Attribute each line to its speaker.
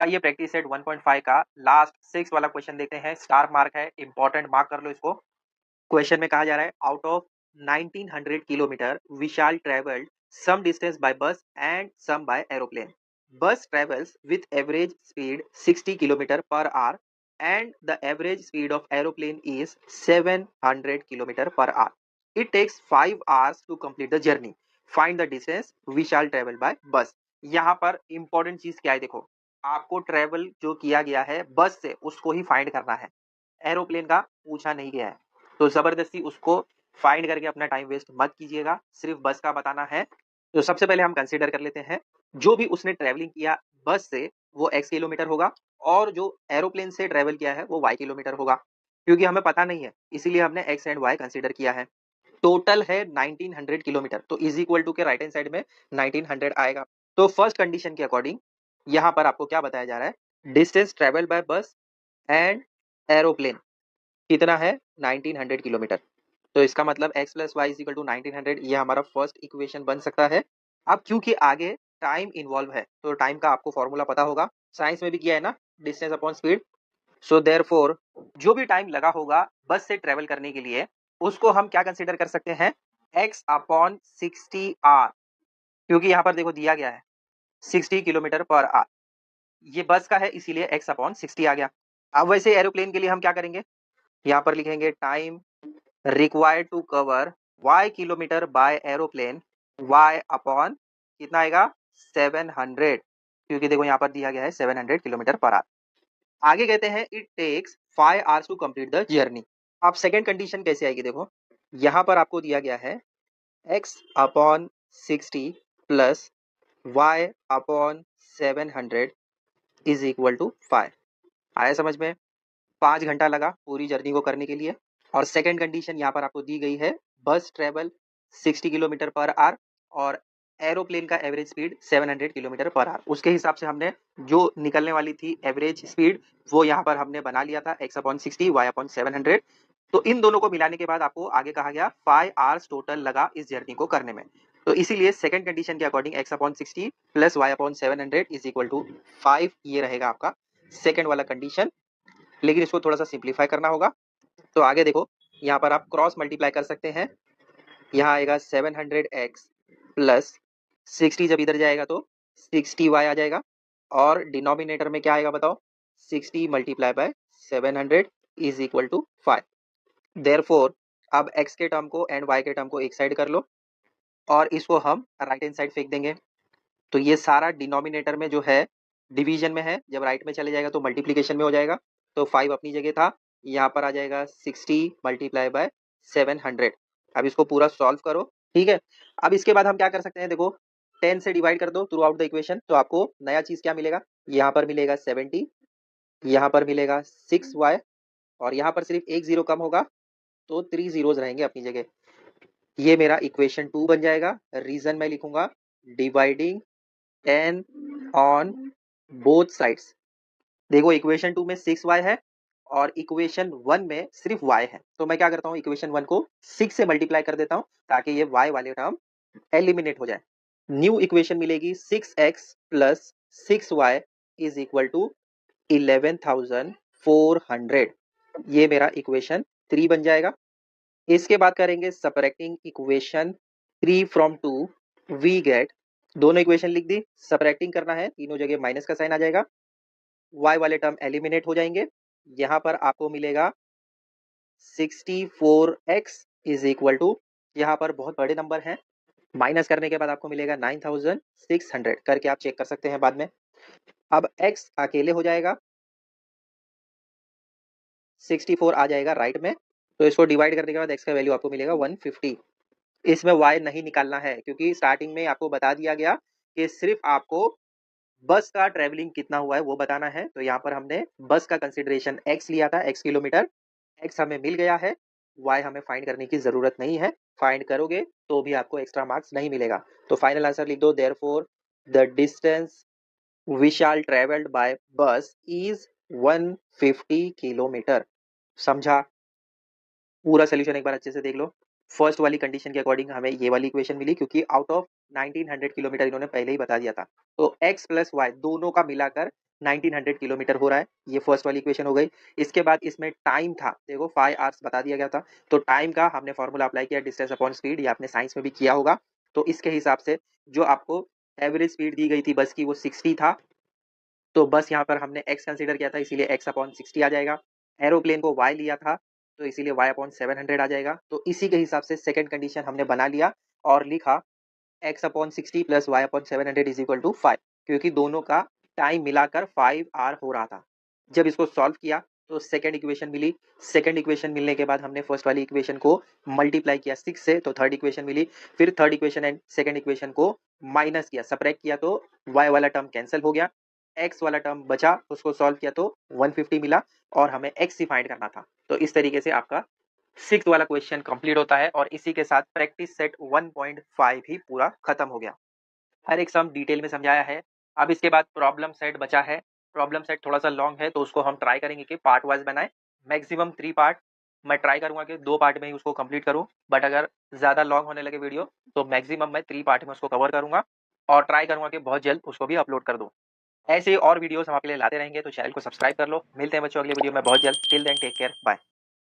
Speaker 1: ये practice set 1.5 का last 6 वाला क्वेश्चन देखते हैं। स्टार मार्क है, इंपॉर्टेंट, मार्क कर लो इसको। क्वेश्चन में कहा जा रहा है out of 1900 kilometre Vishal travelled some distance by bus and some by aeroplane. Bus travels with average speed 60 km per hour and the average speed of aeroplane is 700 km per hour. It takes 5 hours to complete the journey. Find the distance we shall travel by bus. यहाँ पर important चीज क्या है, देखो आपको travel जो किया गया है बस से उसको ही फाइंड करना है, एरोप्लेन का पूछा नहीं गया है। तो जबरदस्ती उसको फाइंड करके अपना टाइम वेस्ट मत कीजिएगा, सिर्फ बस का बताना है। तो सबसे पहले हम कंसीडर कर लेते हैं, जो भी उसने ट्रेवलिंग किया बस से वो एक्स किलोमीटर होगा और जो एरोप्लेन से ट्रेवल किया है वो वाई किलोमीटर होगा। क्योंकि हमें पता नहीं है इसीलिए हमने एक्स एंड वाई कंसीडर किया है। टोटल है 1900 किलोमीटर, तो इज इक्वल टू के राइट हैंड साइड में 1900 आएगा। तो फर्स्ट कंडीशन के अकॉर्डिंग यहाँ पर आपको क्या बताया जा रहा है, distance travel by bus and aeroplane कितना है 1900 किलोमीटर। तो इसका मतलब x plus Y is equal to 1900, ये हमारा फर्स्ट इक्वेशन बन सकता है। अब क्योंकि आगे टाइम इन्वॉल्व है तो टाइम का आपको फॉर्मूला पता होगा, साइंस में भी किया है ना, distance upon speed. So therefore जो भी टाइम लगा होगा बस से ट्रेवल करने के लिए उसको हम क्या कंसीडर कर सकते हैं, x अपॉन 60 r। क्योंकि यहाँ पर देखो दिया गया है 60 किलोमीटर पर आवर, ये बस का है इसीलिए x अपॉन 60 आ गया। अब वैसे एरोप्लेन के लिए हम क्या करेंगे, यहाँ पर लिखेंगे time required to cover y kilometre by aeroplane, y upon कितना आएगा 700, क्योंकि देखो यहाँ पर दिया गया है 700 किलोमीटर पर आवर। आगे कहते हैं it takes 5 hours to complete the journey. अब सेकंड कंडीशन कैसे आएगी, देखो यहाँ पर आपको दिया गया है x upon 60 plus y upon 700 is equal to 5। आया समझ में, 5 घंटा लगा पूरी जर्नी को करने के लिए। और सेकंड कंडीशन यहाँ पर आपको दी गई है, बस ट्रेवल 60 किलोमीटर पर आवर और एरोप्लेन का average speed 700 kilometre per hour. उसके हिसाब से हमने जो निकलने वाली थी एवरेज स्पीड वो यहाँ पर हमने बना लिया था x अपॉन 60 y अपॉन 700। तो इन दोनों को मिलाने के बाद आपको आगे कहा गया 5 आवर्स टोटल लगा इस जर्नी को करने में। तो इसीलिए सेकंड कंडीशन के according x upon 60 plus y upon 700 is equal to 5, ये रहेगा आपका सेकंड वाला कंडीशन। लेकिन इसको थोड़ा सा सिंप्लीफाई करना होगा। तो आगे देखो यहाँ पर आप क्रॉस मल्टीप्लाई कर सकते हैं, यहाँ आएगा 700x प्लस 60, जब इधर जाएगा तो 60y आ जाएगा और डिनोमिनेटर में क्या आएगा बताओ, 60 multiply by 700 is equal to 5। देयरफॉर अब x के टर्म को एंड y के टर्म को एक साइड कर लो और इसको हम राइट हैंड साइड फेंक देंगे। तो ये सारा डिनोमिनेटर में जो है डिवीजन में है, जब राइट में चले जाएगा तो मल्टीप्लीकेशन में हो जाएगा। तो 5 अपनी जगह था, यहाँ पर आ जाएगा 60 मल्टीप्लाई बाय 700। अब इसको पूरा सॉल्व करो, ठीक है। अब इसके बाद हम क्या कर सकते हैं, देखो 10 से डिवाइड कर दो थ्रू आउट द इक्वेशन, तो आपको नया चीज क्या मिलेगा, यहाँ पर मिलेगा 70, यहाँ पर मिलेगा 6y और यहाँ पर सिर्फ एक जीरो कम होगा तो 3 जीरोज रहेंगे अपनी जगह। ये मेरा इक्वेशन 2 बन जाएगा। रीजन मैं लिखूंगा डिवाइडिंग 10 ऑन बोथ साइड्स। देखो इक्वेशन 2 में 6y है और इक्वेशन 1 में सिर्फ y है, तो मैं क्या करता हूँ इक्वेशन 1 को 6 से मल्टीप्लाई कर देता हूँ ताकि ये y वाले टर्म एलिमिनेट हो जाए। न्यू इक्वेशन मिलेगी 6x plus 6y is equal to 11,400। ये मेरा इक्वेशन 3 बन जाएगा। इसके बाद करेंगे subtracting equation 3 from 2, we get, दोनों इक्वेशन लिख दी, सब्ट्रैक्टिंग करना है, तीनों जगह माइनस का साइन आ जाएगा, y वाले टर्म एलिमिनेट हो जाएंगे। यहाँ पर आपको मिलेगा 64x इज इक्वल टू, यहाँ पर बहुत बड़े नंबर हैं, माइनस करने के बाद आपको मिलेगा 9600, करके आप चेक कर सकते हैं बाद में। अब x अकेले हो जाएगा, 64 आ जाएगा राइट में, तो इसको डिवाइड करने के बाद x का वैल्यू आपको मिलेगा 150। इसमें y नहीं निकालना है क्योंकि स्टार्टिंग में आपको बता दिया गया कि सिर्फ आपको बस का ट्रेवलिंग कितना हुआ है वो बताना है। तो यहाँ पर हमने बस का कंसिडरेशन x लिया था, x किलोमीटर, x हमें मिल गया है, y हमें फाइंड करने की जरूरत नहीं है, फाइंड करोगे तो भी आपको एक्स्ट्रा मार्क्स नहीं मिलेगा। तो फाइनल आंसर लिख दो, therefore the distance we shall travelled by bus is 150 kilometre. समझा, पूरा सोल्यूशन एक बार अच्छे से देख लो। फर्स्ट वाली कंडीशन के अकॉर्डिंग हमें ये वाली इक्वेशन मिली क्योंकि आउट ऑफ 1900 किलोमीटर इन्होंने पहले ही बता दिया था। तो x प्लस वाई दोनों का मिलाकर 1900 किलोमीटर हो रहा है। ये फर्स्ट वाली इक्वेशन हो गई। इसके बाद इसमें टाइम था, देखो 5 आवर्स बता दिया गया था, तो टाइम का हमने फॉर्मूला अप्लाई किया डिस्टेंस अपॉन स्पीड, ये आपने साइंस में भी किया होगा। तो इसके हिसाब से जो आपको एवरेज स्पीड दी गई थी बस की वो 60 था, तो बस यहाँ पर हमने x कंसीडर किया था, इसीलिए x अपॉन 60 आ जाएगा। एरोप्लेन को y लिया था, तो इसीलिए y अपॉन 700 आ जाएगा। तो इसी के हिसाब से सेकंड कंडीशन हमने बना लिया और लिखा x upon 60 plus y upon 700 is equal to 5, क्योंकि दोनों का टाइम मिलाकर 5 आवर हो रहा था। जब इसको सॉल्व किया तो सेकंड इक्वेशन मिली। सेकंड इक्वेशन मिलने के बाद हमने फर्स्ट वाली इक्वेशन को मल्टीप्लाई किया 6 से, तो थर्ड इक्वेशन मिली। फिर third equation and second equation को माइनस किया, सबट्रैक्ट किया, तो y वाला टर्म कैंसिल हो गया, x वाला टर्म बचा, उसको सॉल्व किया तो 150 मिला और हमें x ही फाइंड करना था। तो इस तरीके से आपका 6th वाला क्वेश्चन कंप्लीट होता है और इसी के साथ प्रैक्टिस सेट 1.5 ही पूरा खत्म हो गया। हर एक सम डिटेल में समझाया है। अब इसके बाद प्रॉब्लम सेट बचा है। प्रॉब्लम सेट थोड़ा सा लॉन्ग है, तो उसको हम ट्राई करेंगे कि पार्ट वाइज बनाएं। Maximum 3 part. मैं ट्राई करूंगा कि 2 पार्ट में ही उसको कंप्लीट करूं, बट अगर ज्यादा लॉन्ग होने लगे वीडियो तो मैक्सिमम मैं 3 पार्ट में उसको कवर करूंगा और ट्राई करूंगा कि बहुत जल्द उसको भी अपलोड कर दूं। ऐसे और वीडियोस हम आपके लिए लाते रहेंगे, तो चैनल को सब्सक्राइब कर लो। मिलते हैं बच्चों अगले वीडियो में बहुत जल्द। Till then take care, bye.